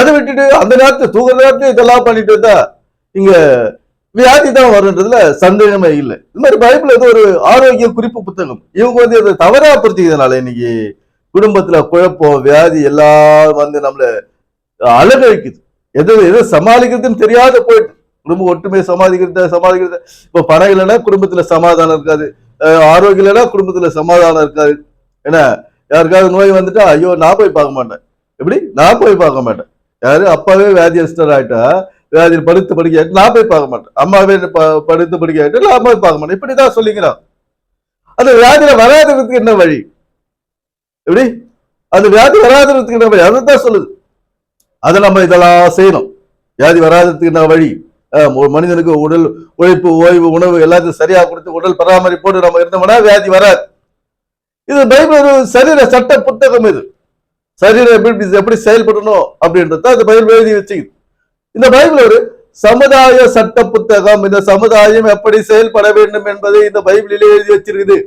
அதை விட்டுட்டு அந்த நேரத்துல தூங்குற நேரத்துல இதெல்லாம் பண்ணிட்டு இருந்தா இங்க வியாதி தான் வருன்றதுல சந்தேகமே இல்லை. இது மாதிரி பைபிள் ஏதோ ஒரு ஆரோக்கிய குறிப்பு புத்தகம். இவங்க வந்து அதை தவறா புரிஞ்சுக்கிறதுனால இன்னைக்கு குடும்பத்துல குழப்பம், வியாதி எல்லாம் வந்து நம்மள அழகழிக்குது. எது எது சமாளிக்கிறதுன்னு தெரியாத போயிட்டு குடும்ப ஒற்றுமையை சமாளிக்கிறது. இப்ப பணம் இல்லைன்னா குடும்பத்துல சமாதானம் இருக்காது, ஆரோக்கியம் இல்லைன்னா குடும்பத்துல சமாதானம் இருக்காது. ஏன்னா யாருக்காவது நோய் வந்துட்டா ஐயோ நான் போய் பார்க்க மாட்டேன். எப்படி நான் போய் பார்க்க மாட்டேன். யாரு அப்பாவே வியாதியஸ்டர் ஆயிட்டா வியாதியில் படுத்து படிக்க ஆயிட்டு நான் போய் பார்க்க மாட்டேன். அம்மாவே படுத்து படிக்க ஆயிட்டு நான் போய் பார்க்க மாட்டேன். இப்படிதான் சொல்லிக்கிறான். அந்த வியாதியில வராததுக்கு என்ன வழி? எப்படி அந்த வியாதி வராததுக்கு என்ன வழி? அதான் சொல்லுது. அதை நம்ம இதெல்லாம் செய்யணும். வியாதி வராததுக்கு என்ன வழி? மனிதனுக்கு உடல் உழைப்பு, ஓய்வு, உணவு எல்லாத்தையும் சரியா கொடுத்து உடல் பராமரிப்போடு நம்ம இருந்தோம்னா வியாதி வராது. இது பைபிள் ஒரு சரீர சட்ட புத்தகம். இது சரீரம் எப்படி செயல்படணும் அப்படின்றத இந்த பைபிள் எழுதி வச்சுக்குது. இந்த பைபிள் ஒரு சமுதாய சட்ட புத்தகம். இந்த சமுதாயம் எப்படி செயல்பட வேண்டும் என்பதை இந்த பைபிளிலே எழுதி வச்சிருக்குது.